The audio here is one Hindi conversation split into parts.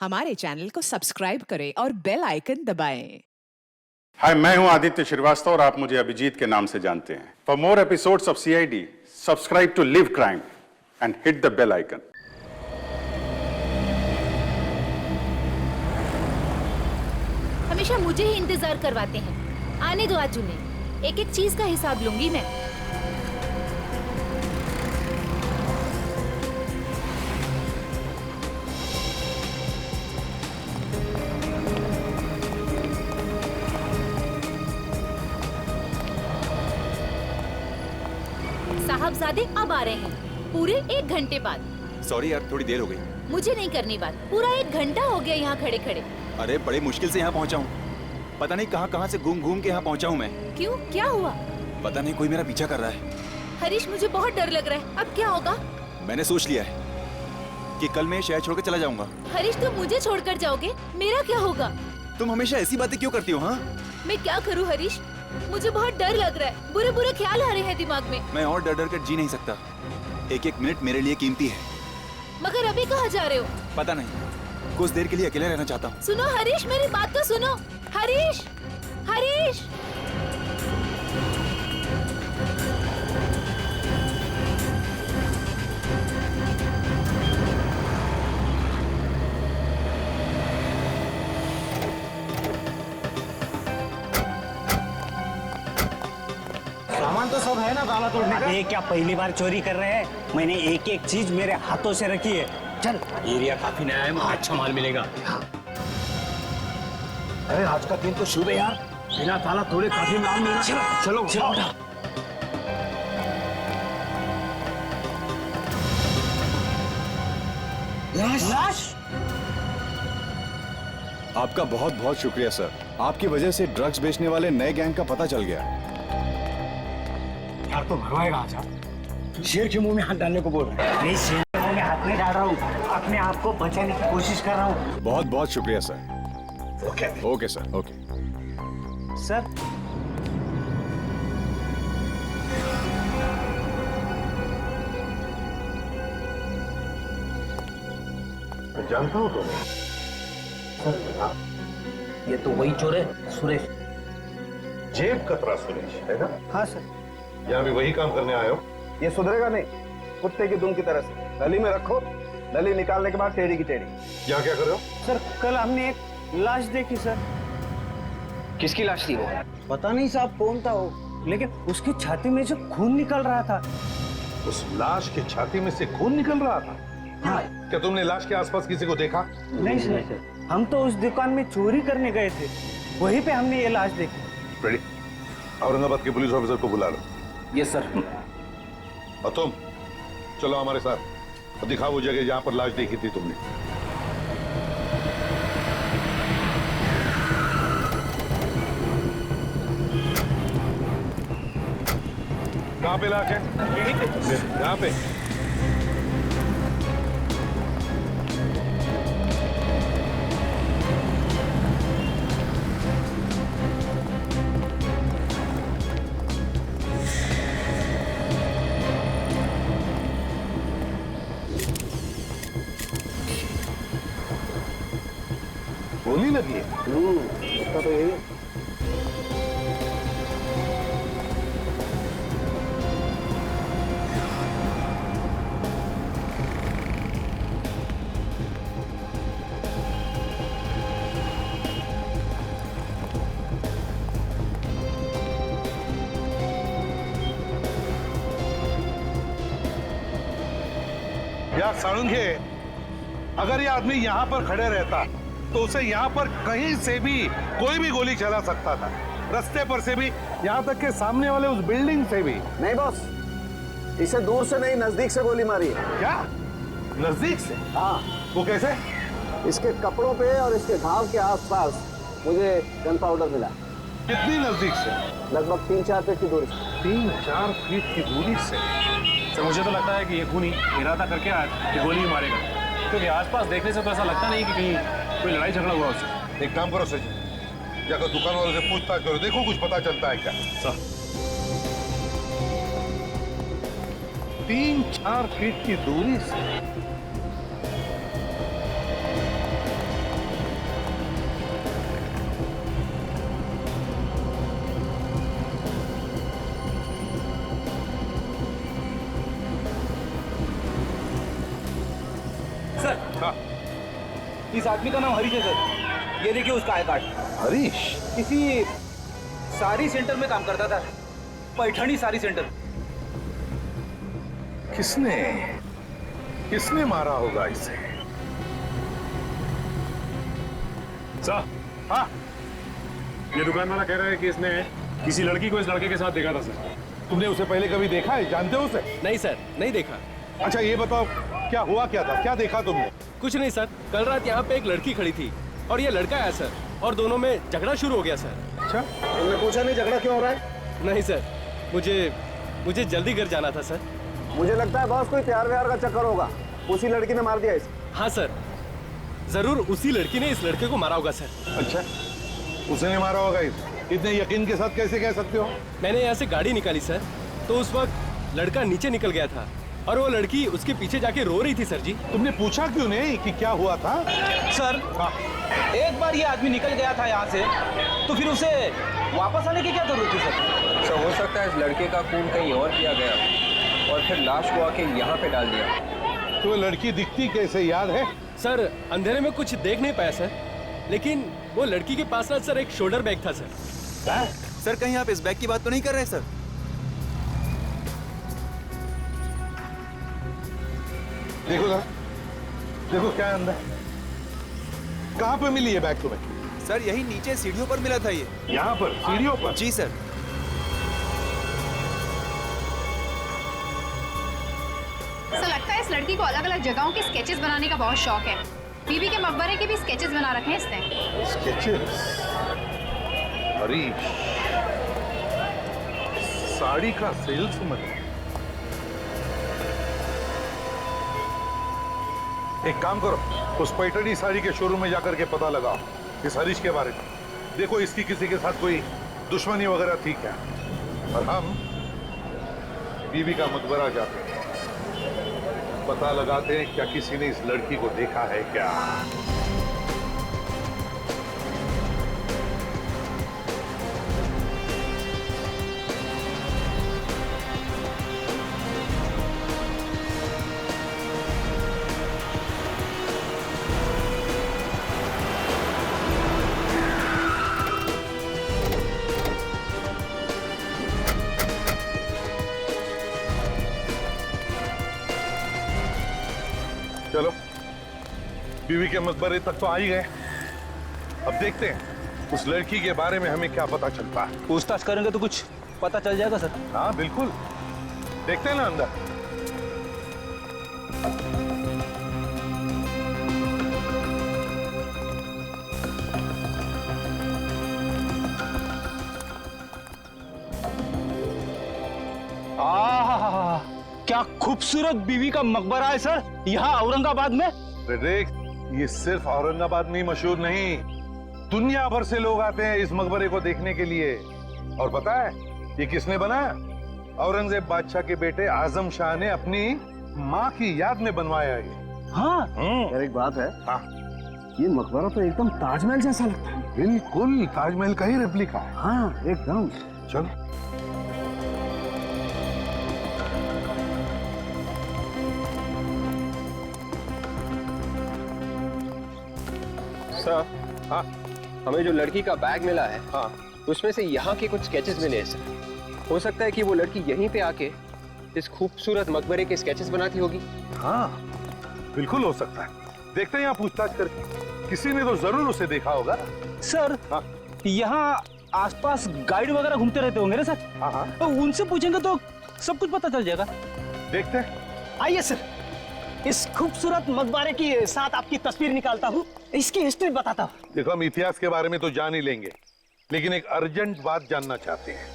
हमारे चैनल को सब्सक्राइब करें और बेल आइकन दबाएं। हाय, मैं हूं आदित्य श्रीवास्तव और आप मुझे अभिजीत के नाम से जानते हैं। For more episodes of CID, subscribe to Liv Crime and hit the bell icon. हमेशा मुझे ही इंतजार करवाते हैं। आने दो आज उन्हें, एक एक चीज का हिसाब लूंगी मैं। साहबजादे अब आ रहे हैं, पूरे 1 घंटे बाद। सॉरी यार, थोड़ी देर हो गई। मुझे नहीं करनी बात, पूरा 1 घंटा हो गया यहाँ खड़े खड़े। अरे बड़े मुश्किल से यहाँ पहुँचा हूँ। पता नहीं कहाँ कहाँ से घूम घूम के यहाँ पहुँचा हूँ मैं। क्यों, क्या हुआ? पता नहीं, कोई मेरा पीछा कर रहा है। हरीश, मुझे बहुत डर लग रहा है। अब क्या होगा? मैंने सोच लिया है कि कल मैं शहर छोड़ के चला जाऊंगा। हरीश, तुम मुझे छोड़कर जाओगे, मेरा क्या होगा? तुम हमेशा ऐसी बातें क्यों करती हो? हाँ, मैं क्या करूँ हरीश, मुझे बहुत डर लग रहा है। बुरे बुरे ख्याल आ रहे हैं दिमाग में। मैं और डर डर कर जी नहीं सकता। एक एक मिनट मेरे लिए कीमती है। मगर अभी कहाँ जा रहे हो? पता नहीं, कुछ देर के लिए अकेले रहना चाहता हूँ। सुनो हरीश, मेरी बात तो सुनो। हरीश, हरीश। सामान तो सब है ना ताला तोड़ने का? ये क्या पहली बार चोरी कर रहे हैं? मैंने एक एक चीज मेरे हाथों से रखी है। चल, एरिया काफी नया है, अच्छा माल मिलेगा। अरे आज का दिन तो शुभ है यार, बिना ताला तोड़े काफी माल मिलेगा। चलो चलो चलो। लाश? आपका बहुत बहुत शुक्रिया सर। आपकी वजह से ड्रग्स बेचने वाले नए गैंग का पता चल गया। यार तो मरवाएगा आज। शेर के मुंह में हाथ डालने को बोल रहा है। मैं शेर के मुंह में हाथ नहीं डाल रहा हूँ, अपने आप को बचाने की कोशिश कर रहा हूँ। बहुत बहुत शुक्रिया sir. Okay sir, okay sir. मैं जानता हूँ तुम्हें। ये तो वही चोर है, सुरेश। जेब कतरा सुरेश है ना? हाँ सर। यहाँ भी वही काम करने आए हो? ये सुधरेगा नहीं, कुत्ते की दुम की तरह से। नली में रखो, नली निकालने के बाद टेढ़ी की टेढ़ी। यहाँ क्या कर रहे हो? सर, कल हमने एक लाश देखी सर। किसकी लाश थी वो? पता नहीं साहब कौन था वो, लेकिन उसकी छाती में से खून निकल रहा था। उस लाश की छाती में से खून निकल रहा था? हाँ। क्या तुमने लाश के आसपास किसी को देखा? नहीं सर, हम तो उस दुकान में चोरी करने गए थे, वहीं पे हमने ये लाश देखी। रेडी, औरंगाबाद के पुलिस ऑफिसर को बुला लो। Yes sir. और तुम चलो हमारे साथ और दिखाओ वो जगह जहां पर लाश देखी थी तुमने। कहां पे लाश है? यहाँ पे। गोली लगी है? उसका तो यही है। यार साळुंखे, अगर ये आदमी यहाँ पर खड़े रहता तो उसे यहाँ पर कहीं से भी कोई भी गोली चला सकता था, रास्ते पर से भी, यहाँ तक के सामने वाले उस बिल्डिंग से भी। नहीं बॉस, इसे दूर से नहीं नजदीक से गोली मारी है। क्या? नजदीक से? हाँ। वो कैसे? इसके कपड़ों पे और इसके घाव के आसपास मुझे गन पाउडर मिला। कितनी नजदीक से? लगभग 3-4 फीट की दूरी से। 3-4 फीट की दूरी से? तो मुझे तो लगता है कि ये खूनी इरादा करके ये गोली मारेगा, क्योंकि आसपास देखने से तो ऐसा लगता नहीं कि कहीं कोई लड़ाई झगड़ा हुआ उससे। एक काम करो सचिन, जाकर दुकान वालों से पूछताछ करो, देखो कुछ पता चलता है क्या। 3-4 फीट की दूरी से इस आदमी का नाम हरीश है सर। ये देखिए उसका आई कार्ड। हरीश? किसी साड़ी सेंटर में काम करता था, पैठणी साड़ी सेंटर। किसने मारा होगा इसे? सर, हाँ, ये दुकान वाला कह रहा है कि इसने किसी लड़की को इस लड़के के साथ देखा था सर। तुमने उसे पहले कभी देखा है? जानते हो उसे? नहीं सर, नहीं देखा। अच्छा ये बताओ, क्या हुआ क्या था? क्या देखा तुमने? कुछ नहीं सर, कल रात यहाँ पे एक लड़की खड़ी थी और ये लड़का आया सर, और दोनों में झगड़ा शुरू हो गया सर। अच्छा, तुमने पूछा नहीं झगड़ा क्यों हो रहा है? नहीं सर, मुझे जल्दी घर जाना था सर। मुझे लगता है बॉस कोई प्यार व्यार का चक्कर होगा, उसी लड़की ने मार दिया इसे। हाँ सर, जरूर उसी लड़की ने इस लड़के को मारा होगा सर। अच्छा, उसने मारा होगा इसे? इतने यकीन के साथ कैसे कह सकते हो? मैंने यहाँ से गाड़ी निकाली सर, तो उस वक्त लड़का नीचे निकल गया था और वो लड़की उसके पीछे जाके रो रही थी सर जी। तुमने पूछा क्यों नहीं कि क्या हुआ था? सर, एक बार ये आदमी निकल गया था यहाँ से, तो फिर उसे वापस आने की क्या जरूरत थी सर? सर, हो सकता है इस लड़के का खून कहीं और किया गया और फिर लाश को आके यहाँ पे डाल दिया। तो वो लड़की दिखती कैसे, याद है? सर, अंधेरे में कुछ देख नहीं पाया सर, लेकिन वो लड़की के पास ना सर एक शोल्डर बैग था सर। सर, कहीं आप इस बैग की बात तो नहीं कर रहे सर? देखो जरा, देखो क्या है अंदर। कहाँ पे मिली ये बैग तुम्हें? सर, यही नीचे सीढ़ियों पर मिला था ये। यहाँ पर सीढ़ियों पर? जी सर। सर, लगता है इस लड़की को अलग अलग जगहों के स्केचेस बनाने का बहुत शौक है। बीबी के मकबरे के भी स्केचेस बना रखे हैं इसने। स्केचेस? हरीश, साड़ी का सेल्समैन। एक काम करो, उस पैठणी साड़ी के शोरूम में जाकर के पता लगाओ इस हरीश के बारे में। देखो इसकी किसी के साथ कोई दुश्मनी वगैरह थी क्या? और हम बीबी का मकबरा जाते हैं, पता लगाते हैं क्या किसी ने इस लड़की को देखा है क्या। चलो, बीवी के मकबरे तक तो आ ही गए। अब देखते हैं उस लड़की के बारे में हमें क्या पता चलता है। पूछताछ करेंगे तो कुछ पता चल जाएगा सर। हाँ बिल्कुल, देखते हैं ना अंदर। क्या खूबसूरत बीवी का मकबरा है सर, यहाँ औरंगाबाद में। देख, ये सिर्फ औरंगाबाद में ही मशहूर नहीं, दुनिया भर से लोग आते हैं इस मकबरे को देखने के लिए। और पता है ये किसने बनाया? औरंगजेब बादशाह के बेटे आजम शाह ने अपनी माँ की याद में बनवाया ये। हाँ यार एक बात है, हाँ, ये मकबरा तो एकदम ताजमहल जैसा लगता है। बिल्कुल ताजमहल का ही रेप्लिका है। हाँ एकदम। चलो सर, हाँ हमें जो लड़की का बैग मिला है, हाँ, उसमें से यहाँ के कुछ स्केचेस मिले हैं सर। हो सकता है कि वो लड़की यहीं पे आके इस खूबसूरत मकबरे के स्केचेस बनाती होगी। हाँ बिल्कुल हो सकता है। देखते हैं यहाँ पूछताछ करके, किसी ने तो जरूर उसे देखा होगा। सर, हाँ यहाँ आसपास गाइड वगैरह घूमते रहते होंगे ना सर? हाँ हाँ, तो उनसे पूछेंगे तो सब कुछ पता चल जाएगा। देखते हैं। आइए सर, इस खूबसूरत मकबरे के साथ आपकी तस्वीर निकालता हूँ, इसकी हिस्ट्री बताता हूँ। देखो, हम इतिहास के बारे में तो जान ही लेंगे, लेकिन एक अर्जेंट बात जानना चाहते हैं।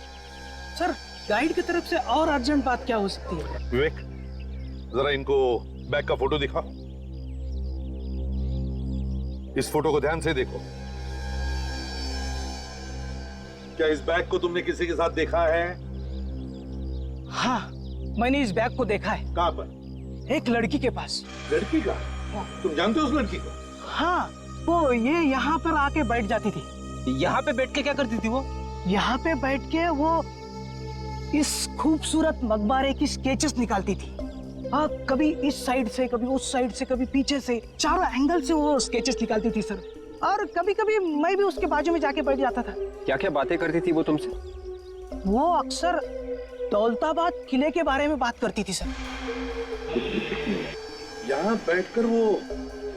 सर, गाइड की तरफ से और अर्जेंट बात क्या हो सकती है? विवेक, जरा इनको बैग का फोटो दिखाओ। इस फोटो को ध्यान से देखो। क्या इस बैग को तुमने किसी के साथ देखा है? हाँ, मैंने इस बैग को देखा है। कहाँ पर? एक लड़की के पास। लड़की का? तुम जानते हो उस लड़की को? हाँ, वो ये यहाँ पर आके बैठ जाती थी। यहाँ पे बैठ के क्या करती थी वो? यहाँ पे बैठ के वो इस खूबसूरत मकबरे की स्केचेस निकालती थी। हाँ, कभी इस साइड से, कभी उस साइड से, कभी पीछे से, चारों एंगल से वो स्केचेस निकालती थी सर। और कभी कभी मैं भी उसके बाजू में जाके बैठ जाता था। क्या क्या बातें करती थी वो तुमसे? वो अक्सर दौलताबाद किले के बारे में बात करती थी सर। यहाँ बैठकर वो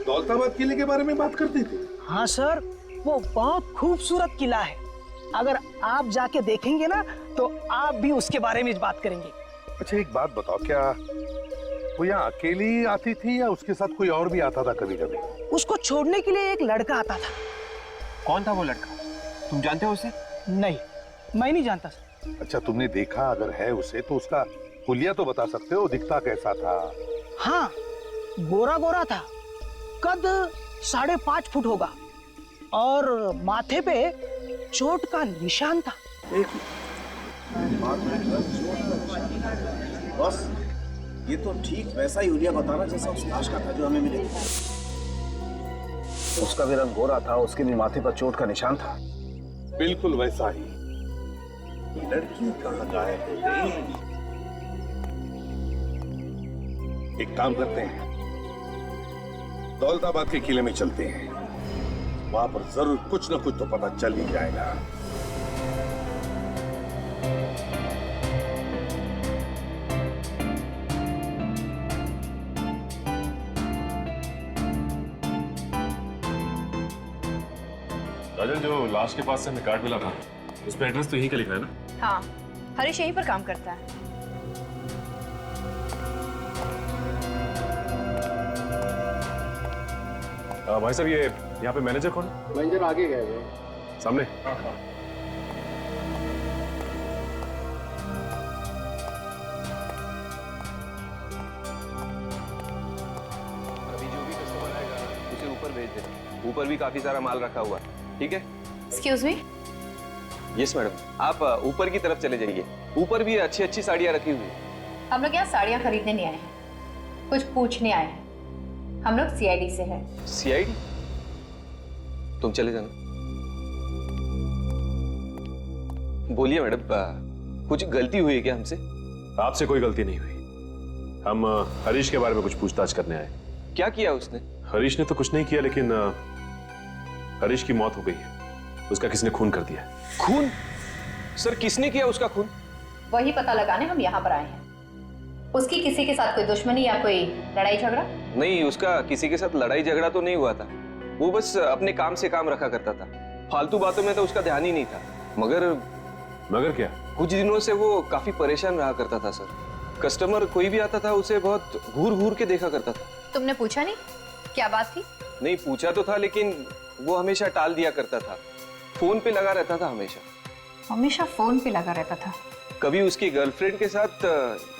दौलताबाद किले के बारे में बात करती थी? हाँ सर, वो बहुत खूबसूरत किला है। अगर आप जाके देखेंगे ना तो आप भी उसके बारे में बात करेंगे। अच्छा एक बात बताओ, क्या वो यहाँ अकेली आती थी या उसके साथ कोई और भी आता था कभी कभी? उसको छोड़ने के लिए एक लड़का आता था। कौन था वो लड़का? तुम जानते हो उसे? नहीं, मैं नहीं जानता सर। अच्छा तुमने देखा अगर है उसे तो उसका हुलिया तो बता सकते हो, दिखता कैसा था? हाँ, गोरा गोरा था, कद 5.5 फुट होगा और माथे पे चोट का निशान था। बस ये तो ठीक वैसा ही हुलिया बताना जैसा उस लाश का था जो हमें मिले। उसका भी रंग गोरा था, उसके भी माथे पर चोट का निशान था। बिल्कुल वैसा ही। लड़की कहाँ गायब हो गई? एक काम करते हैं, दौलताबाद के किले में चलते हैं, वहां पर जरूर कुछ न कुछ तो पता चल ही जाएगा। राजन, जो लाश के पास से हमें कार्ड मिला था उसमें एड्रेस तो यहीं का लिखा है ना? हाँ, हरीश यहीं पर काम करता है। भाई साहब, ये यहाँ पे मैनेजर कौन है? मैनेजर आगे गए हुए सामने। अभी जो भी कस्टमर आएगा उसे ऊपर भेज दे। ऊपर भी काफी सारा माल रखा हुआ है, ठीक है? Excuse me. यस मैडम, आप ऊपर की तरफ चले जाइए। ऊपर भी अच्छी अच्छी साड़ियाँ रखी हुई है। हम लोग यहाँ साड़ियाँ खरीदने नहीं आए हैं, कुछ पूछने आए हैं। हम लोग सीआईडी से हैं। सीआईडी? तुम चले जाना। बोलिए मैडम, कुछ गलती हुई है क्या हमसे? आपसे कोई गलती नहीं हुई। हम हरीश के बारे में कुछ पूछताछ करने आए। क्या किया उसने? हरीश ने तो कुछ नहीं किया, लेकिन हरीश की मौत हो गई है। उसका किसी ने खून कर दिया। खून? सर, किसने किया उसका खून? वही पता लगाने हम यहाँ पर आए हैं। उसकी किसी के साथ कोई दुश्मनी या कोई लड़ाई झगड़ा? नहीं, उसका किसी के साथ लड़ाई झगड़ा तो नहीं हुआ था। वो बस अपने काम से काम रखा करता था। फालतू बातों में तो उसका ध्यान ही नहीं था। मगर क्या? कुछ दिनों से वो काफी परेशान रहा करता था सर। कस्टमर कोई भी आता था उसे बहुत घूर घूर के देखा करता था। तुमने पूछा नहीं क्या बात थी? नहीं, पूछा तो था, लेकिन वो हमेशा टाल दिया करता था। फोन पे लगा रहता था हमेशा फोन पे लगा रहता था। कभी उसकी गर्लफ्रेंड के साथ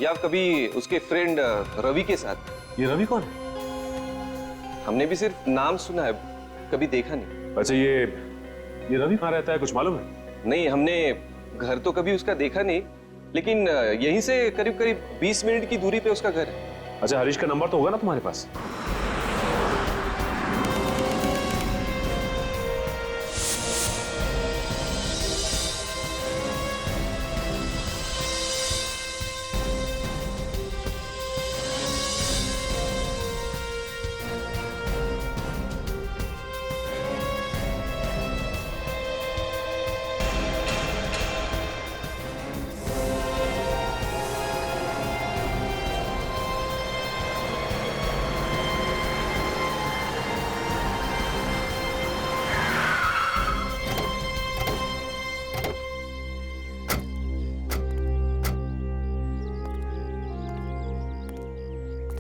या कभी उसके फ्रेंड रवि के साथ। ये रवि कौन है? हमने भी सिर्फ नाम सुना है, कभी देखा नहीं। अच्छा, ये रवि कहाँ रहता है, कुछ मालूम है? नहीं, हमने घर तो कभी उसका देखा नहीं, लेकिन यहीं से करीब करीब 20 मिनट की दूरी पे उसका घर है। अच्छा, हरीश का नंबर तो होगा ना तुम्हारे पास?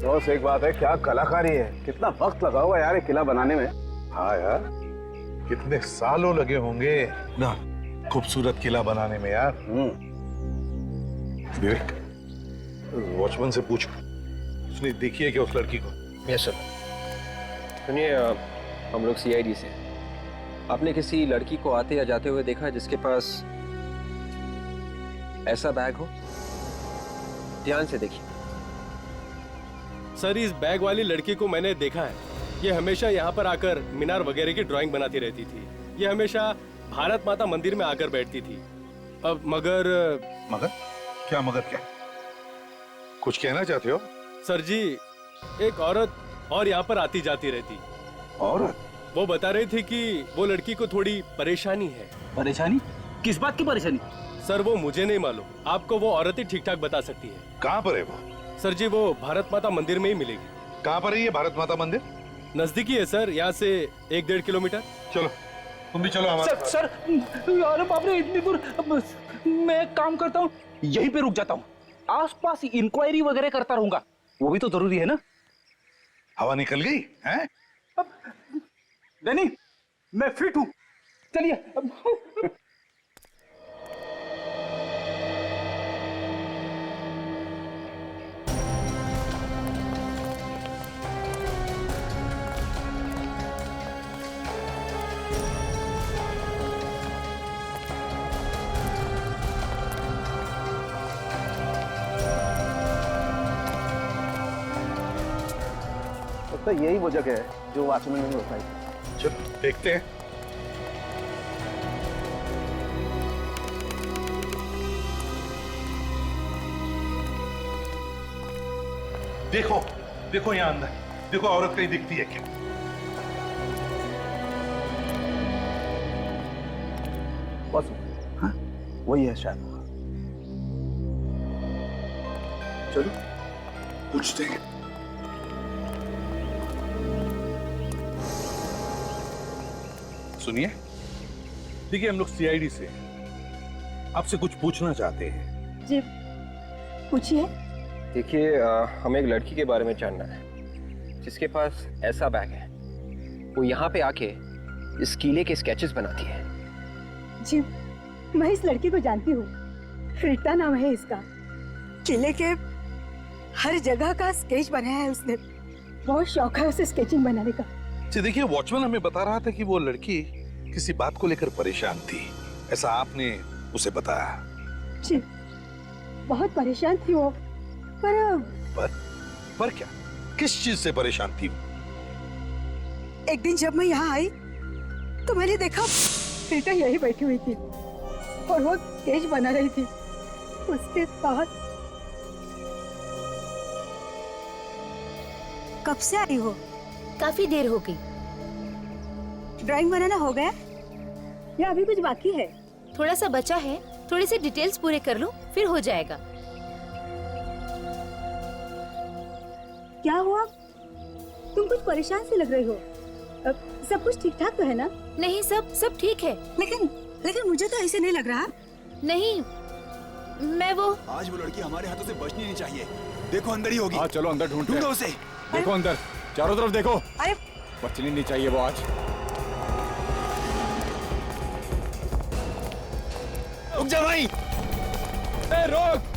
बस एक बात है, क्या कलाकारी है, कितना वक्त लगा हुआ यार ये किला बनाने में। हाँ यार, कितने सालों लगे होंगे ना खूबसूरत किला बनाने में यार। विवेक, वॉचमैन से पूछ, उसने देखी है क्या उस लड़की को? Yes sir. सुनिए, हम लोग सीआईडी से। आपने किसी लड़की को आते या जाते हुए देखा है जिसके पास ऐसा बैग हो? ध्यान से देखिए। सर, इस बैग वाली लड़की को मैंने देखा है। ये हमेशा यहाँ पर आकर मीनार वगैरह की ड्राइंग बनाती रहती थी। ये हमेशा भारत माता मंदिर में आकर बैठती थी। अब मगर क्या कुछ कहना चाहते हो? सर जी, एक औरत और यहाँ पर आती जाती रहती। औरत? वो बता रही थी कि वो लड़की को थोड़ी परेशानी है। परेशानी? किस बात की परेशानी? सर वो मुझे नहीं मालूम, आपको वो औरत ही ठीक ठाक बता सकती है। कहाँ पर है वो? सर जी वो भारत माता मंदिर में ही मिलेगी। कहाँ पर है ये भारत माता मंदिर? नजदीकी है सर, यहाँ से 1-1.5 किलोमीटर। चलो तुम भी चलो हमारे साथ। सर अरे बाप रे, इतनी दूर। मैं एक काम करता हूँ, यहीं पे रुक जाता हूँ, आसपास इंक्वायरी वगैरह करता रहूंगा, वो भी तो जरूरी है ना। हवा निकल गई हैं? डैनी, मैं फिट हूँ, चलिए। तो यही वो जगह है जो वॉचमैन ने बताई। चलो देखते हैं। देखो देखो यहाँ अंदर, देखो औरत कहीं दिखती है क्या? बस हाँ वही है शायद। चलो पूछते हैं। सुनिए, देखिए हम लोग सीआईडी से आपसे कुछ पूछना चाहते हैं। जी पूछिए। देखिए हमें एक लड़की के बारे में जानना है जिसके पास ऐसा बैग है। वो यहाँ पे आके इस किले के स्केचेस बनाती है। जी मैं इस लड़की को जानती हूँ, रीटा नाम है इसका। किले के हर जगह का स्केच बनाया है उसने, बहुत शौक है उसे स्केचिंग बनाने का। जी देखिए, वॉचमैन हमें बता रहा था कि वो लड़की किसी बात को लेकर परेशान थी, ऐसा आपने उसे बताया। जी बहुत परेशान थी वो, पर क्या, किस चीज से परेशान थी? एक दिन जब मैं यहाँ आई तो मैंने देखा रीटा यही बैठी हुई थी और वो स्केच बना रही थी। उसके बाद कब से आई हो? काफी देर हो गई। ड्राइंग बनाना हो गया या अभी कुछ बाकी है? थोड़ा सा बचा है, थोड़ी सी डिटेल्स पूरे कर लो फिर हो जाएगा। क्या हुआ? तुम कुछ परेशान सी लग रही हो। सब कुछ ठीक ठाक तो है ना? नहीं सब ठीक है। लेकिन मुझे तो ऐसे नहीं लग रहा। नहीं मैं वो आज वो लड़की हमारे हाथों से बचनी नहीं चाहिए। देखो अंदर ही होगी। हाँ चलो अंदर ढूंढो उसे। देखो अंदर, चारों तरफ देखो। अरे बचनी नहीं चाहिए वो आज। रुक जा भाई। रोक।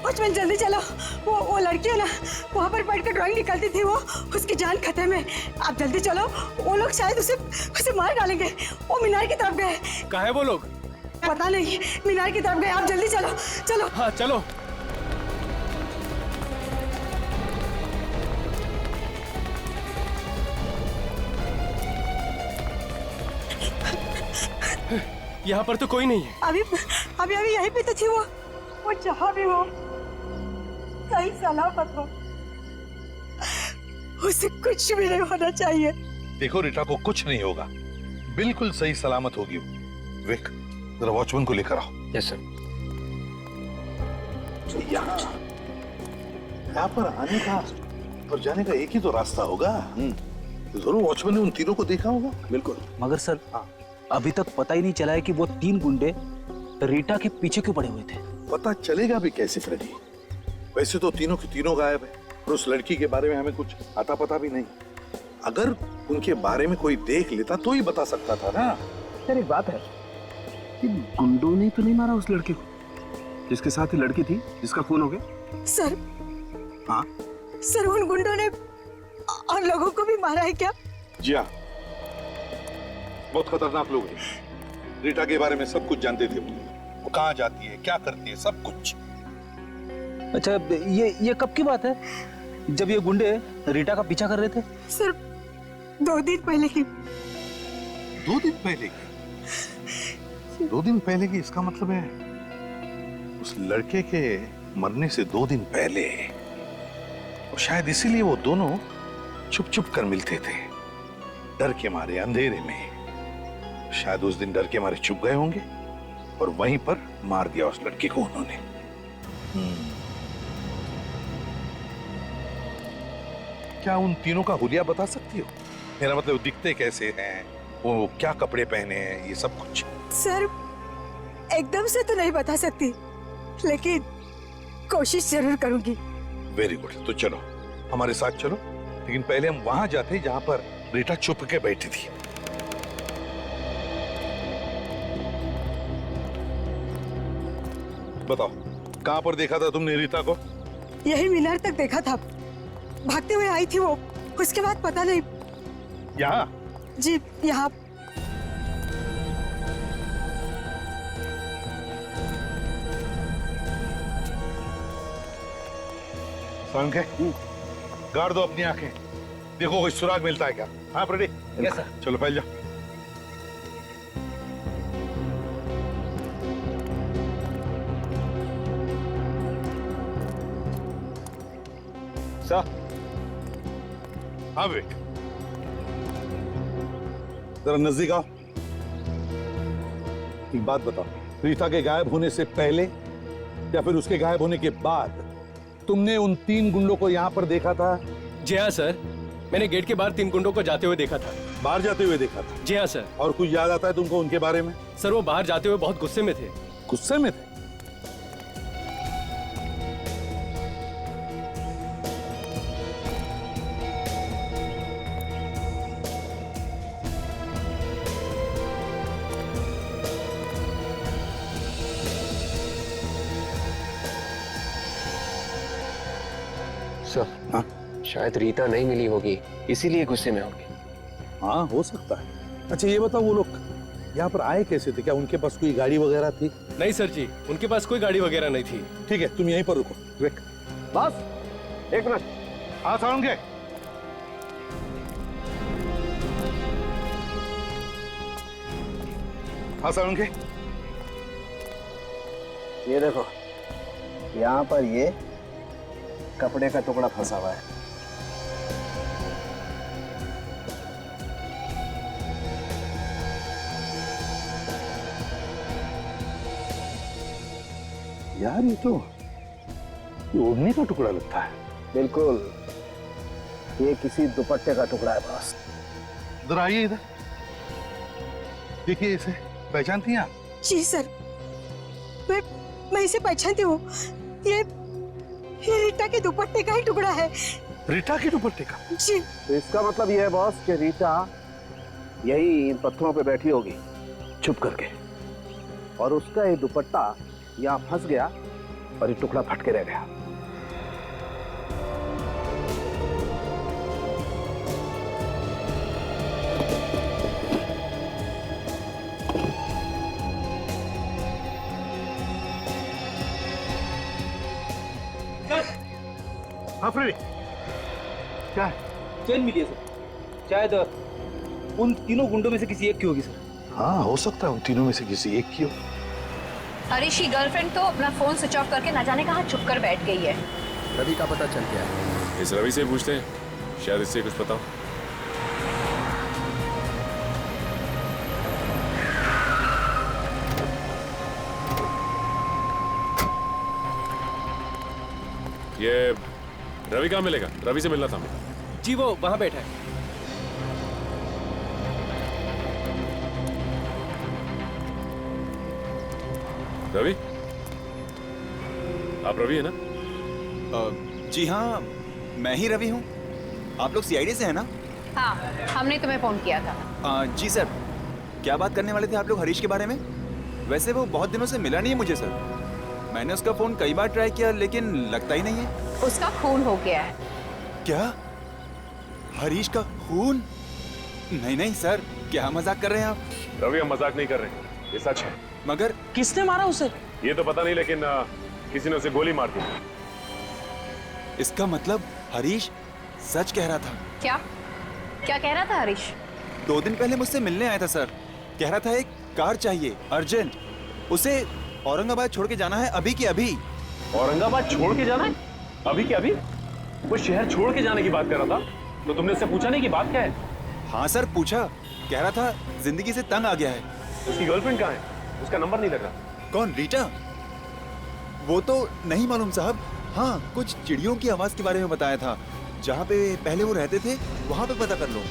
वॉचमैन जल्दी चलो। वो लड़की है ना, वहाँ पर बैठकर ड्राइंग निकालती थी, वो उसकी जान खतरे में। आप जल्दी चलो, वो लोग शायद उसे मार डालेंगे। वो मीनार की तरफ गए। कहाँ है वो लोग? पता नहीं, मीनार की तरफ गए। आप जल्दी चलो चलो। हाँ चलो। यहाँ पर तो कोई नहीं है। अभी यहीं पे तो थी वो जहाँ भी हो सही सलामत हो। उसे कुछ भी नहीं होना चाहिए। देखो रीटा को कुछ नहीं होगा, बिल्कुल सही सलामत होगी वो। विक, जरा वॉचमैन को लेकर आओ। Yes sir. यहाँ पर आने का और जाने का एक ही तो रास्ता होगा। जरूर वॉचमैन ने उन तीनों को देखा होगा। बिल्कुल। मगर सर अभी तक पता ही नहीं चला है कि वो 3 गुंडे रीटा के पीछे क्यों पड़े हुए थे। पता चलेगा भी कैसे फ्रेडी? वैसे तो तीनों के तीनों गायब है और उस लड़की के बारे में हमें कुछ आता पता भी नहीं। अगर उनके बारे में कोई देख लेता तो ही बता सकता था ना। यार एक बात है, गुंडों ने तो नहीं मारा उस लड़के को? जिसके साथ ही लड़की थी जिसका खून हो गया? सर, हाँ सर उन गुंडों ने और लोगों को भी मारा है क्या? जी हाँ, बहुत खतरनाक लोग हैं। रीटा के बारे में सब कुछ जानते थे वो कहाँ जाती है, क्या करती है, सब कुछ। अच्छा, ये कब की बात है जब ये गुंडे रीटा का पीछा कर रहे थे? सर 2 दिन पहले की। 2 दिन पहले की? 2 दिन पहले की, इसका मतलब है उस लड़के के मरने से 2 दिन पहले। और शायद इसीलिए वो दोनों छुप छुप कर मिलते थे, डर के मारे, अंधेरे में। शायद उस दिन डर के मारे छुप गए होंगे और वहीं पर मार दिया उस लड़के को उन्होंने। क्या उन तीनों का हुलिया बता सकती हो? मेरा मतलब दिखते कैसे हैं, वो क्या कपड़े पहने हैं, ये सब कुछ। सर एकदम से तो नहीं बता सकती, लेकिन कोशिश जरूर करूंगी। वेरी गुड, तो चलो हमारे साथ चलो, लेकिन पहले हम वहां जाते हैं जहां पर रीटा छुप के बैठी थी। बताओ, कहां पर देखा था तुमने रीता को? यही मीनार तक देखा था, भागते हुए आई थी वो, उसके बाद पता नहीं। यहाँ? जी यहाँ। संख्या गाड़ दो अपनी आंखें, देखो कोई सुराग मिलता है क्या। हाँ रेडी? Yes sir. चलो फैल जाओ। सर। हाँ विवेक, जरा नजदीक आओ। एक बात बताओ, रीता के गायब होने से पहले या फिर उसके गायब होने के बाद तुमने उन 3 गुंडों को यहाँ पर देखा था? जी हाँ सर, मैंने गेट के बाहर 3 गुंडों को जाते हुए देखा था। बाहर जाते हुए देखा था? जी हाँ सर। और कुछ याद आता है तुमको उनके बारे में? सर वो बाहर जाते हुए बहुत गुस्से में थे। गुस्से में थे? सर, हाँ? शायद रीता नहीं मिली होगी, इसीलिए गुस्से में होगी। हाँ हो सकता है। अच्छा ये बताओ, वो लोग यहाँ पर आए कैसे थे? क्या उनके पास कोई गाड़ी वगैरह थी? नहीं सर जी, उनके पास कोई गाड़ी वगैरह नहीं थी। ठीक है, तुम यहीं पर रुको। विवेक, बस 1 मिनट। हाँ साउंड के। हाँ साउंड के। ये देखो, यहाँ पर ये कपड़े का टुकड़ा फंसा हुआ है। यार ये ओढ़ने का टुकड़ा लगता है। बिल्कुल, ये किसी दुपट्टे का टुकड़ा है बॉस। इधर आइए, इधर देखिए, इसे पहचानती हैं आप? जी सर, मैं इसे पहचानती हूँ। ये रीटा के दुपट्टे का ही टुकड़ा है। रीटा के दुपट्टे का? जी। तो इसका मतलब ये है बॉस कि रीटा यही इन पत्थरों पे बैठी होगी छुप करके, और उसका ये दुपट्टा यहाँ फंस गया और ये टुकड़ा फट के रह गया। हाँ फ्रेडी, क्या है? चेन मिली है सर, शायद उन तीनों गुंडों में से किसी एक की होगी सर। हाँ हो सकता है उन तीनों में से किसी एक की हो। हरीश की गर्लफ्रेंड तो अपना फोन स्विच ऑफ करके न जाने कहाँ छुप कर बैठ गई है। रवि का पता चल गया। इस रवि से पूछते हैं, शायद इससे कुछ पता हो। ये रवि कहाँ मिलेगा? रवि से मिलना था हमें। जी वो वहां बैठा है। रवि, आप रवि है ना? जी हाँ, मैं ही रवि हूँ। आप लोग सीआईडी से हैं ना? हाँ, हमने तुम्हें फोन किया था। जी सर, क्या बात करने वाले थे आप लोग हरीश के बारे में? वैसे वो बहुत दिनों से मिला नहीं है मुझे सर। मैंने उसका फोन कई बार ट्राई किया लेकिन लगता ही नहीं है। उसका खून हो गया है। क्या? हरीश का खून? नहीं नहीं सर, क्या मजाक कर रहे हैं आप? रवि, हम मजाक नहीं कर रहे, ये सच है। मगर किसने मारा उसे? ये तो पता नहीं, लेकिन किसी ने उसे गोली मार दी। इसका मतलब हरीश सच कह रहा था। क्या क्या कह रहा था हरीश? 2 दिन पहले मुझसे मिलने आया था सर। कह रहा था एक कार चाहिए अर्जेंट, उसे औरंगाबाद छोड़ के जाना है अभी के अभी। औरंगाबाद छोड़ के जाना है अभी के अभी? वो शहर छोड़ के जाने की बात कर रहा था, तो तुमने उससे पूछा नहीं कि बात क्या है? हाँ सर पूछा, कह रहा था जिंदगी से तंग आ गया है। उसकी गर्लफ्रेंड कहाँ है? उसका नंबर नहीं लगा। कौन, रीटा? वो तो नहीं मालूम साहब। हाँ, कुछ चिड़ियों की आवाज के बारे में बताया था। जहाँ पे पहले वो रहते थे वहां पे पता कर लो।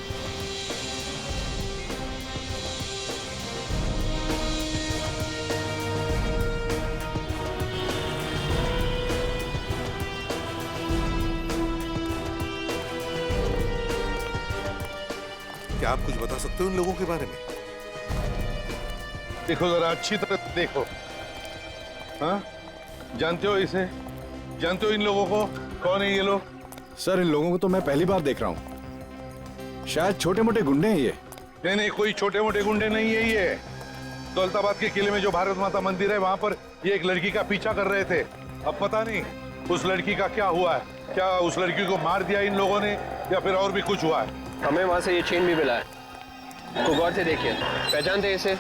क्या आप कुछ बता सकते हो उन लोगों के बारे में? देखो जरा अच्छी तरह देखो। हाँ, जानते हो इसे? जानते हो इन लोगों को? कौन है ये लोग? सर, इन लोगों को तो मैं पहली बार देख रहा हूँ। शायद छोटे मोटे गुंडे हैं ये। नहीं नहीं, कोई छोटे मोटे गुंडे नहीं है ये। दौलताबाद के किले में जो भारत माता मंदिर है वहां पर ये एक लड़की का पीछा कर रहे थे। अब पता नहीं उस लड़की का क्या हुआ है। क्या उस लड़की को मार दिया इन लोगों ने या फिर और भी कुछ हुआ है? हमें वहां से ये चेन भी मिला है। को गौर से देखिए, पहचानते हैं इसे?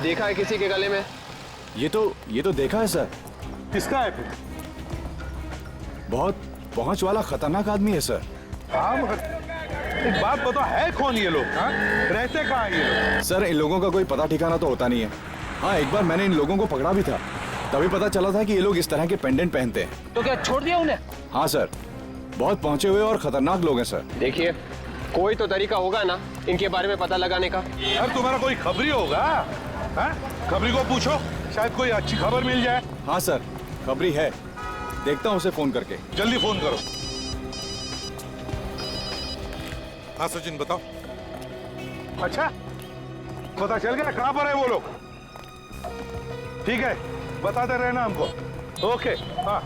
देखा है किसी के गले में? ये तो देखा है सर। किसका है फिर? बहुत पहुंच वाला खतरनाक आदमी है सर। हाँ, एक बात बताओ, है कौन ये लोग? हाँ? रहते कहाँ ये लोग? सर, इन लोगों का कोई पता ठिकाना तो होता नहीं है। हाँ, एक बार मैंने इन लोगों को पकड़ा भी था, तभी पता चला था कि ये लोग इस तरह के पेंडेंट पहनते हैं। तो क्या छोड़ दिया उन्हें? हाँ सर, बहुत पहुंचे हुए और खतरनाक लोग हैं सर। देखिए, कोई तो तरीका होगा ना इनके बारे में पता लगाने का। यार तुम्हारा कोई खबरी होगा? हाँ? खबरी को पूछो, शायद कोई अच्छी खबर मिल जाए। हाँ सर, खबरी है, देखता हूँ उसे फोन करके। जल्दी फोन करो। हाँ सचिन बताओ। अच्छा, पता चल गया कहाँ पर है वो लोग? ठीक है, बताते रहना हमको। ओके। हाँ,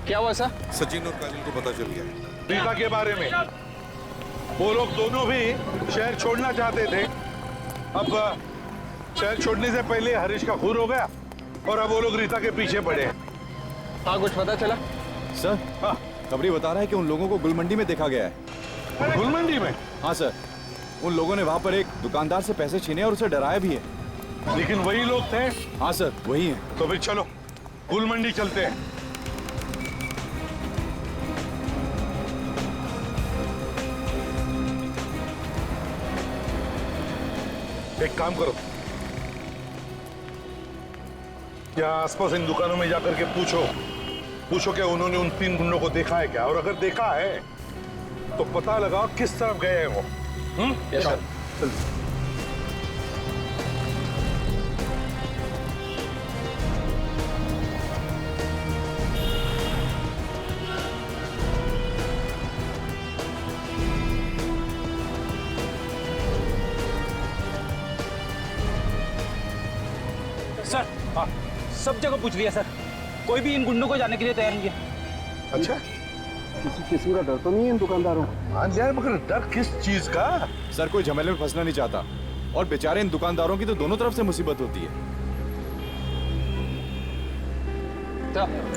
क्या हुआ सर? सचिन और काजल को पता चल गया रीता के बारे में। वो लोग दोनों भी शहर छोड़ना चाहते थे। अब शहर छोड़ने से पहले हरीश का खून हो गया और अब वो लोग रीता के पीछे पड़े हैं। हाँ, कुछ पता चला? सर, हाँ, खबरी बता रहा है कि उन लोगों को गुलमंडी में देखा गया है। गुलमंडी में? हाँ सर, उन लोगों ने वहाँ पर एक दुकानदार से पैसे छीने और उसे डराया भी है। लेकिन वही लोग थे? हाँ सर, वही है। तो फिर चलो गुलमंडी चलते हैं। एक काम करो, यहाँ आसपास इन दुकानों में जाकर के पूछो क्या उन्होंने उन 3 गुंडों को देखा है क्या, और अगर देखा है तो पता लगाओ किस तरफ गए हैं वो। Yes sir. सर, हाँ, सब जगह पूछ लिया सर, कोई भी इन गुंडों को जाने के लिए तैयार नहीं है। अच्छा, किसी का डर तो नहीं है इन दुकानदारों? हाँ यार, मगर डर किस चीज का? सर, कोई झमेले में फंसना नहीं चाहता, और बेचारे इन दुकानदारों की तो दोनों तरफ से मुसीबत होती है।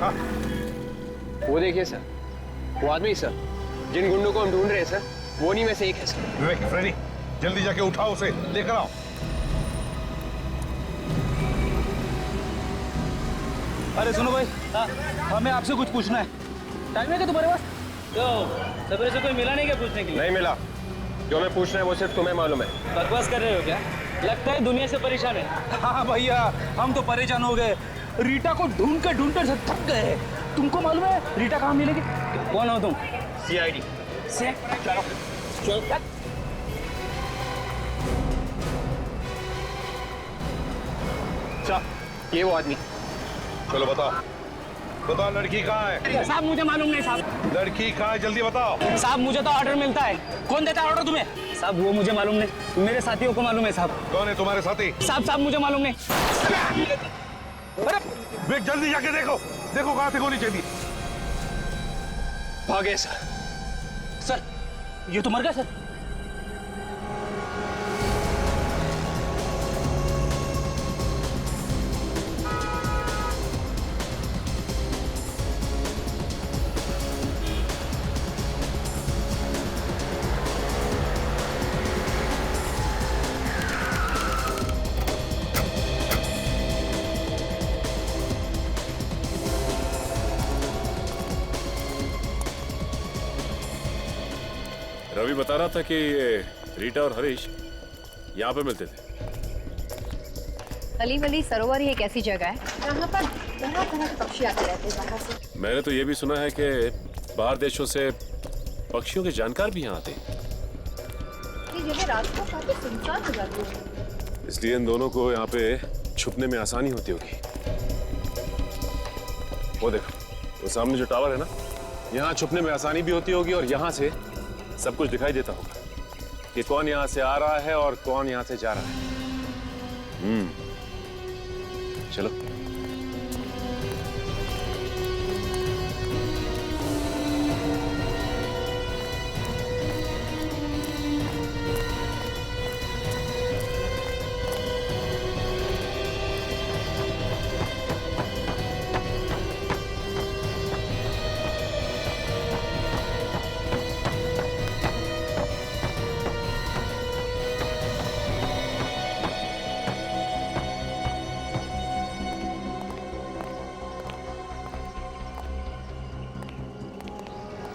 हाँ। वो देखिए सर, वो आदमी सर, जिन गुंडों को हम ढूंढ रहे हैं सर, वो नहीं में से एक है सर। विवेक, फ्रेडी, जल्दी जाके उठाओ उसे, लेकर आओ। अरे सुनो भाई, हमें आपसे कुछ पूछना है। टाइम है क्या तुम्हारे पास? तो सवेरे से कोई मिला नहीं क्या पूछने के लिए? नहीं मिला। जो हमें पूछना है वो सिर्फ तुम्हें मालूम है। बकवास कर रहे हो क्या? लगता है दुनिया से परेशान है। हाँ भैया, हम तो परेशान हो गए। रीटा को ढूंढते थक गए। तुमको मालूम है रीटा कहाँ मिलेगी? कौन हो तुम? CID। चलो ये वो आदमी। चलो बताओ लड़की कहाँ है? साहब मुझे मालूम नहीं साहब। लड़की कहाँ है, जल्दी बताओ। साहब मुझे तो ऑर्डर मिलता है। कौन देता है ऑर्डर तुम्हें? साहब वो मुझे मालूम नहीं, मेरे साथियों को मालूम है साहब। कौन है तुम्हारे साथी? साहब मुझे मालूम नहीं। अरे जल्दी जाके देखो। देखो कहां से गोली चली। भागे सर। सर ये तो मर गया सर। रवि बता रहा था कि ये रीटा और हरीश यहाँ पे मिलते थे। अली वली सरोवर ही एक ऐसी जगह है जहाँ पर तरह तरह के पक्षी आते रहते हैं बाहर से। मैंने तो ये भी सुना है कि बाहर देशों से पक्षियों के जानकार भी यहाँ आते हैं। ये जगह रात को काफी सुनसान हो जाती है, इसलिए इन दोनों को यहाँ पे छुपने में आसानी होती होगी। वो देखो, वो सामने जो टावर है ना, यहाँ छुपने में आसानी भी होती होगी और यहाँ से सब कुछ दिखाई देता होगा कि कौन यहाँ से आ रहा है और कौन यहाँ से जा रहा है। चलो।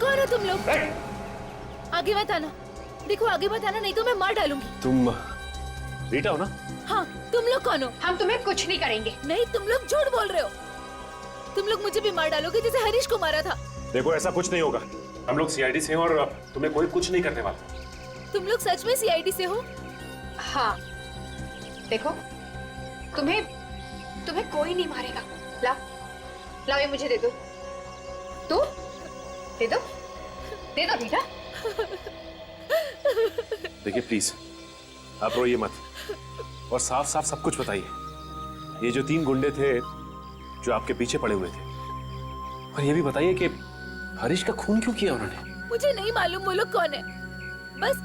कौन हो तुम लोग? आगे मत आना। देखो आगे मत आना, नहीं तो मैं मार डालूंगी। तुम रीटा हो ना? हाँ, तुम लोग कौन हो? हम तुम्हें कुछ नहीं करेंगे। नहीं, तुम लोग झूठ बोल रहे हो। तुम लोग मुझे भी मार डालोगे जैसे हरीश को मारा था। देखो ऐसा कुछ नहीं होगा। हम लोग सीआईडी से हैं और तुम्हें कोई कुछ नहीं करने वाला। तुम लोग सच में सीआईडी से हो? हाँ, देखो तुम्हें कोई नहीं मारेगा। लाओ ये मुझे दे दो। तू दे दो रीटा। देखिए प्लीज, आप रोइए मत और साफ साफ सब कुछ बताइए। ये जो 3 गुंडे थे जो आपके पीछे पड़े हुए थे, और ये भी बताइए कि हरीश का खून क्यों किया उन्होंने? मुझे नहीं मालूम वो लोग कौन है। बस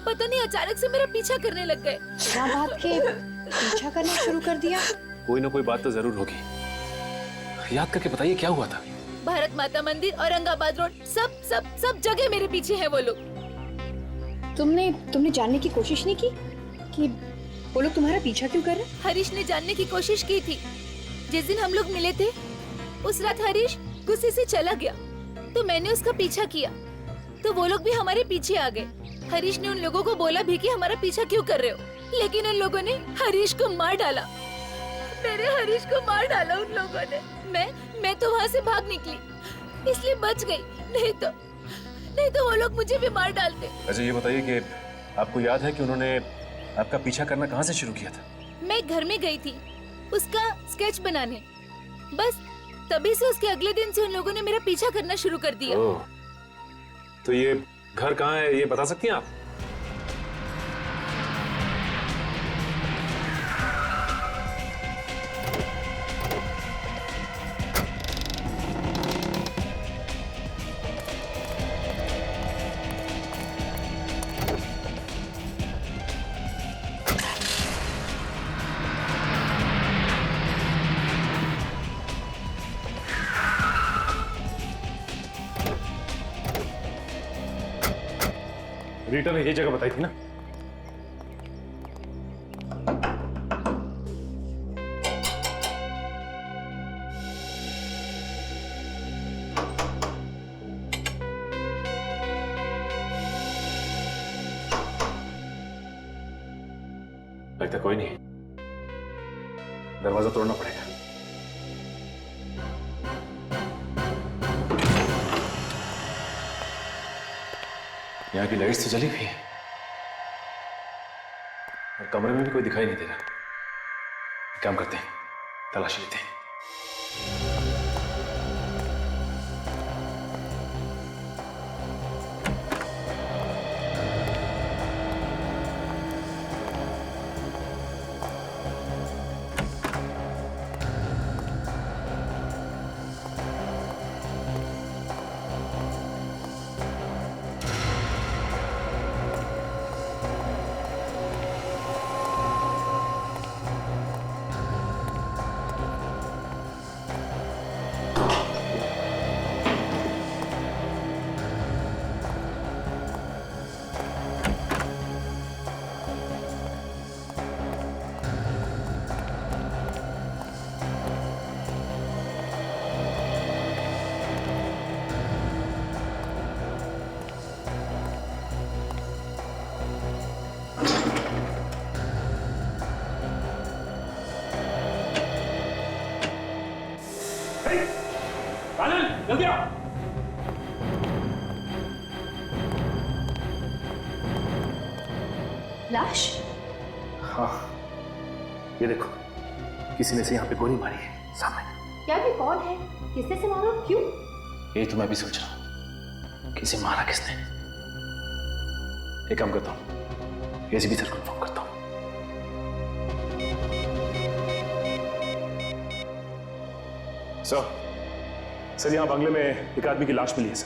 पता नहीं अचानक से मेरा पीछा करने लग गए। क्या बात के पीछा करना शुरू कर दिया? कोई ना कोई बात तो जरूर होगी। याद करके बताइए क्या हुआ था? भारत माता मंदिर, औरंगाबाद रोड, सब जगह मेरे पीछे हैं वो लोग। तुमने जानने की कोशिश नहीं की कि वो लोग तुम्हारा पीछा क्यों कर रहे हैं? हरीश ने जानने की कोशिश की थी। जिस दिन हम लोग मिले थे उस रात हरीश गुस्से से चला गया, तो मैंने उसका पीछा किया, तो वो लोग भी हमारे पीछे आ गए। हरीश ने उन लोगों को बोला भी कि हमारा पीछा क्यों कर रहे हो, लेकिन उन लोगों ने हरीश को मार डाला। मेरे हरीश को मार डाला उन लोगों ने। मैं तो वहाँ से भाग निकली, इसलिए बच गई, नहीं तो वो लोग मुझे भी मार डालते। अच्छा ये बताइए कि आपको याद है कि उन्होंने आपका पीछा करना कहाँ से शुरू किया था? मैं घर में गई थी उसका स्केच बनाने, बस तभी से उसके अगले दिन से उन लोगों ने मेरा पीछा करना शुरू कर दिया। तो ये घर कहाँ है, ये बता सकती हैं आप? रीटा ने ये जगह बताई थी ना? लगता कोई नहीं, दरवाजा तोड़ना पड़ेगा। यहाँ की लाइट्स तो जली हुई है और कमरे में भी कोई दिखाई नहीं दे रहा। काम करते हैं, तलाशी लेते हैं। जल्दी आओ। लाश? हाँ, ये देखो, किसी ने से यहाँ पे गोली मारी है सामने। क्या भी कौन है? किसने से मारा? क्यों? यही तो मैं भी सोच रहा हूँ, किसे मारा किसने। एक काम करता हूँ, एसीपी सर को फोन करता हूँ। सर यहाँ बंगले में एक आदमी की लाश मिली है सर।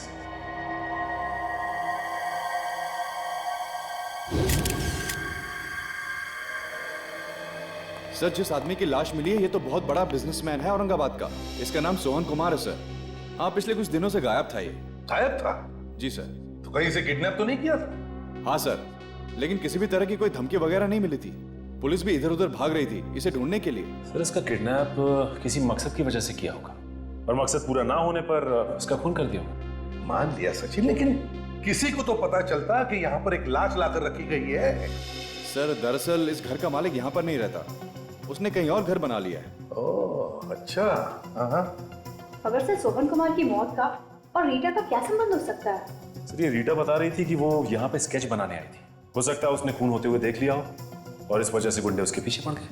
सर, जिस आदमी की लाश मिली है ये तो बहुत बड़ा बिजनेसमैन है औरंगाबाद का। इसका नाम सोहन कुमार है सर। हाँ, पिछले कुछ दिनों से गायब था ये। गायब था? जी सर। तो कहीं से किडनैप तो नहीं किया था? हाँ सर, लेकिन किसी भी तरह की कोई धमकी वगैरह नहीं मिली थी। पुलिस भी इधर उधर भाग रही थी इसे ढूंढने के लिए। सर, इसका किडनैप किसी मकसद की वजह से किया होगा और मकसद पूरा ना होने पर इसका खून कर दिया होगा। मान लिया सचिन, लेकिन किसी को तो पता चलता कि यहाँ पर एक लाश लाकर रखी गई है। सर, दरअसल इस घर का मालिक यहाँ पर नहीं रहता, उसने कहीं और घर बना लिया है। ओह अच्छा। हाँ। खबर से सोहन कुमार की मौत का और रीटा का क्या संबंध हो सकता है? सर, ये रीटा बता रही थी कि वो यहाँ पे स्केच बनाने आई थी। हो सकता है उसने खून होते हुए देख लिया हो और इस वजह से गुंडे उसके पीछे पड़ गए।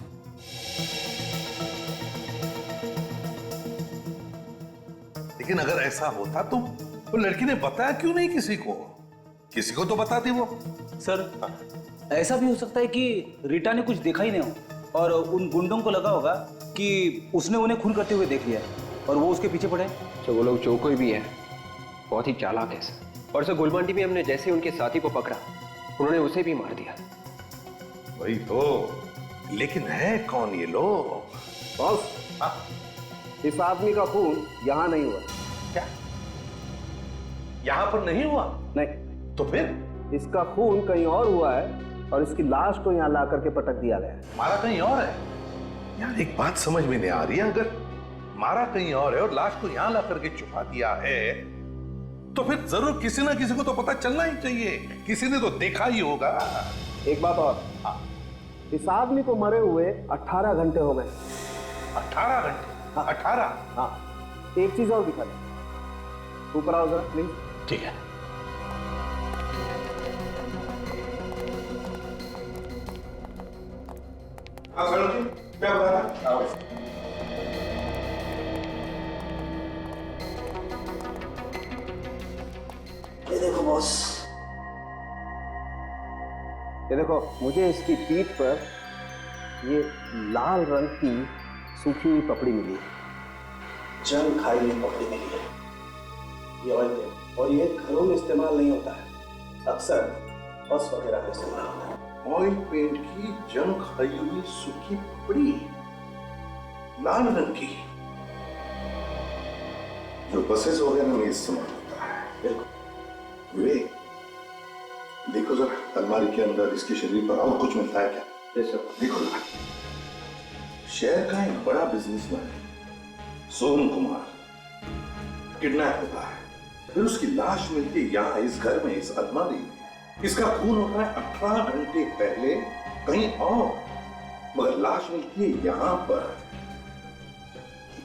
लेकिन अगर ऐसा होता तो वो लड़की ने बताया क्यों नहीं किसी को? किसी को तो बताती वो। सर, ऐसा भी हो सकता है कि रीटा ने कुछ देखा ही नहीं हो और उन गुंडों को लगा होगा कि उसने उन्हें खून करते हुए देख लिया और वो उसके पीछे पड़े। तो वो लोग जो कोई भी है बहुत ही चालाक है सर। और सर, गुलमांडी में हमने जैसे उनके साथी को पकड़ा उन्होंने उसे भी मार दिया। वही तो, लेकिन है कौन ये लोग? बॉस, इस आदमी का खून यहाँ नहीं हुआ। क्या? यहाँ पर नहीं हुआ? नहीं। तो फिर? इसका खून कहीं और हुआ है और इसकी लाश को यहाँ ला करके पटक दिया गया है। मारा कहीं और है? यार एक बात समझ में नहीं आ रही है, अगर मारा कहीं और है और लाश को यहाँ ला करके छुपा दिया है तो फिर जरूर किसी ना किसी को तो पता चलना ही चाहिए। किसी ने तो देखा ही होगा। एक बात और, इस आदमी को मरे हुए 18 घंटे हो गए। 18 घंटे? 18? हाँ। एक चीज और दिखा दे, ऊपर आओ जरा प्लीज। ठीक है। क्या बता रहा? ये देखो बॉस, ये देखो, मुझे इसकी पीठ पर ये लाल रंग की सूखी हुई पपड़ी मिली है। जंग खाई हुई पपड़ी मिली है। ये ऑयल पेंट, और ये घरों में इस्तेमाल नहीं होता है, अक्सर बस वगैरह में इस्तेमाल होता है। ऑयल पेंट की जंग खाई हुई सूखी पपड़ी, लाल रंग की, जो बसेस वगैरह में इस्तेमाल होता है। बिल्कुल। विवेक, देखो जरा अलमारी के अंदर इसके शरीर पर और कुछ मिलता है क्या? देखो ना, शहर का एक बड़ा बिजनेसमैन है सोहन कुमार, किडनैप होता है, फिर उसकी लाश मिलती है यहाँ इस घर में, इस अलमारी में। इसका खून होता है 18 घंटे पहले कहीं और, मगर लाश मिलती है यहाँ पर।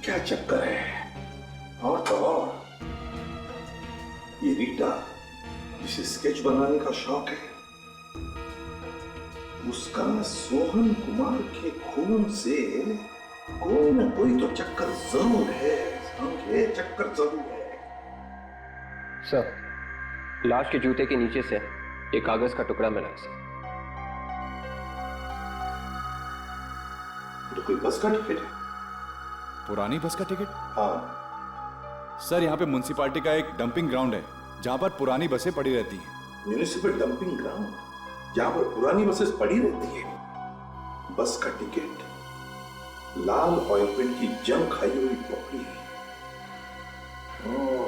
क्या चक्कर है? और तो और, ये रीटा जिसे स्केच बनाने का शौक है, उसका सोहन कुमार के खून से कोई ना कोई तो चक्कर जरूर है, समझे? चक्कर जरूर है। सर, लाश के जूते के नीचे से एक कागज का टुकड़ा मिला है सर। तो कोई बस का टिकट है? पुरानी बस का टिकट? हाँ सर, यहाँ पे म्युनिसिपालिटी का एक डंपिंग ग्राउंड है जहाँ पर पुरानी बसें पड़ी रहती हैं। म्युनिसिपल डंपिंग ग्राउंड, जहाँ पर पुरानी बसेस पड़ी रहती है। बस का टिकट, लाल ऑयल पेंट की जंग खाई हुई पपड़ी। Oh,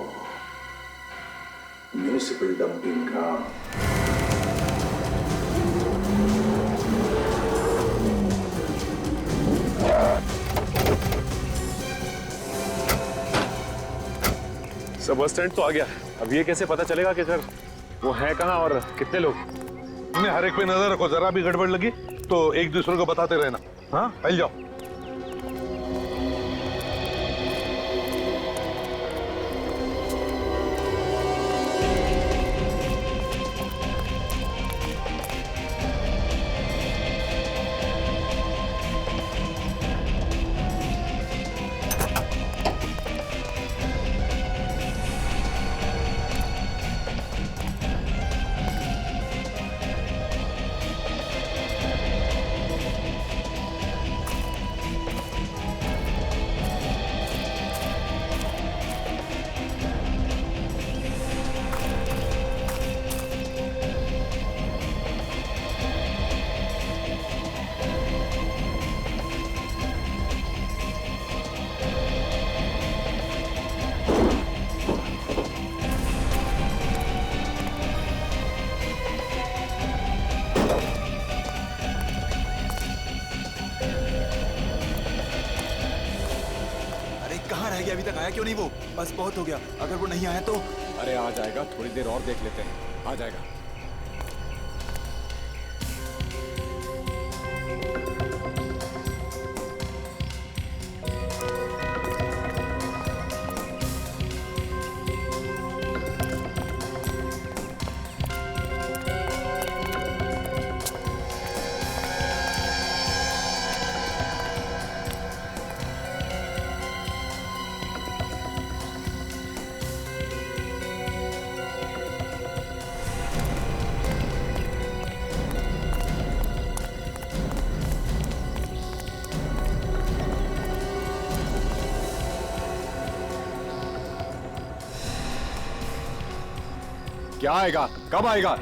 municipal dumping ground. Sir, bus stand तो आ गया। अब ये कैसे पता चलेगा कि सर वो है कहाँ और कितने लोग? तुमने हर एक पे नजर रखो, जरा भी गड़बड़ लगी तो एक दूसरे को बताते रहना। हाँ, फैल जाओ। ये अभी तक आया क्यों नहीं वो? बस बहुत हो गया, अगर वो नहीं आया तो। अरे आ जाएगा, थोड़ी देर और देख लेते हैं, आ जाएगा। क्या आएगा? कब आएगा?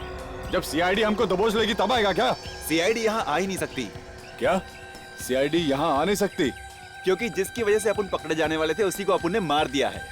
जब सीआईडी हमको दबोच लेगी तब आएगा क्या? सीआईडी यहाँ आ ही नहीं सकती। क्या सीआईडी यहाँ आ नहीं सकती? क्योंकि जिसकी वजह से अपन पकड़े जाने वाले थे उसी को अपन ने मार दिया है।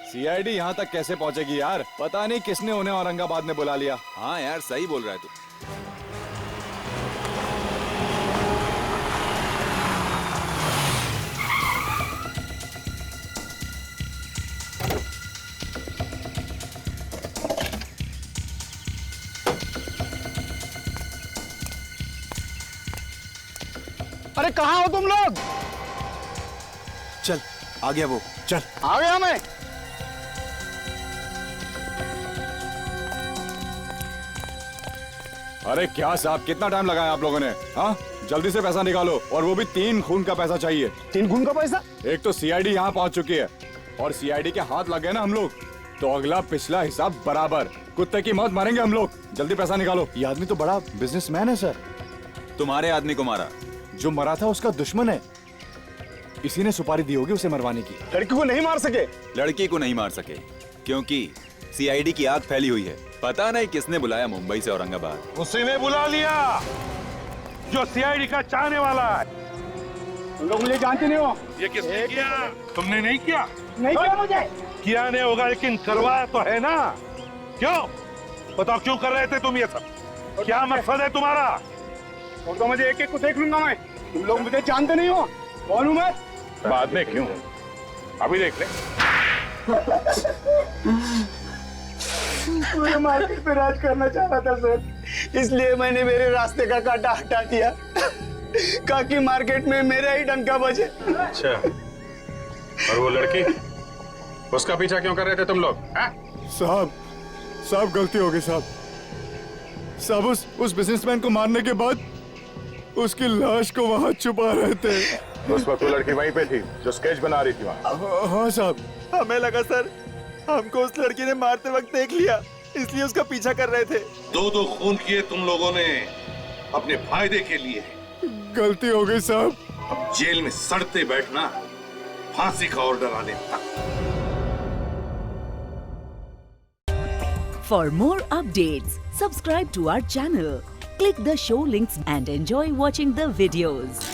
सीआईडी यहाँ तक कैसे पहुँचेगी यार? पता नहीं किसने उन्हें औरंगाबाद में बुला लिया। हाँ यार, सही बोल रहा है तू। अरे कहाँ हो तुम लोग? चल आ गया वो, चल आ गया मैं। अरे क्या साहब, कितना टाइम लगाया आप लोगों ने? हाँ, जल्दी से पैसा निकालो, और वो भी 3 खून का पैसा चाहिए। 3 खून का पैसा? एक तो सीआईडी यहाँ पहुँच चुकी है, और सीआईडी के हाथ लग गए ना हम लोग, तो अगला पिछला हिसाब बराबर। कुत्ते की मौत मारेंगे हम लोग। जल्दी पैसा निकालो। ये आदमी तो बड़ा बिजनेसमैन है सर। तुम्हारे आदमी को मारा? जो मरा था उसका दुश्मन है, इसी ने सुपारी दी होगी उसे मरवाने की। लड़की को नहीं मार सके? लड़की को नहीं मार सके क्योंकि सीआईडी की आग फैली हुई है। पता नहीं किसने बुलाया मुंबई से औरंगाबाद। उसी ने बुला लिया जो सीआईडी का चाहने वाला है। तुम लोग मुझे जानते नहीं हो। ये किसने किया? तुमने नहीं किया? नहीं किया मुझे। किया नहीं होगा, लेकिन करवाया तो है ना। क्यों बताओ, क्यों कर रहे थे तुम ये सब? क्या मकसद है तुम्हारा? और तो मुझे एक-एक को देख लूंगा मैं। तुम लोग मुझे जानते नहीं हो। कौन हूं मैं? बाद में क्यों, अभी देख ले। मुझे मार्केट पे राज करना चाह रहा था सर, इसलिए मैंने मेरे रास्ते का कांटा हटा दिया, ताकि मार्केट में मेरा ही डंका बजे। अच्छा, और वो लड़की, उसका पीछा क्यों कर रहे थे तुम लोग? साहब गलती हो गई साहब। उस बिजनेसमैन को मारने के बाद उसकी लाश को वहाँ छुपा रहे थे। उस वक्त वो लड़की वहीं पे थी जो स्केच बना रही थी वहाँ। हाँ साहब। हमें लगा सर हमको उस लड़की ने मारते वक्त देख लिया, इसलिए उसका पीछा कर रहे थे। 2-2 खून किए तुम लोगों ने अपने फायदे के लिए। गलती हो गई साहब। अब जेल में सड़ते बैठना, फांसी का ऑर्डर आने तक। For more updates, subscribe to our channel, click the show links and enjoy watching the videos.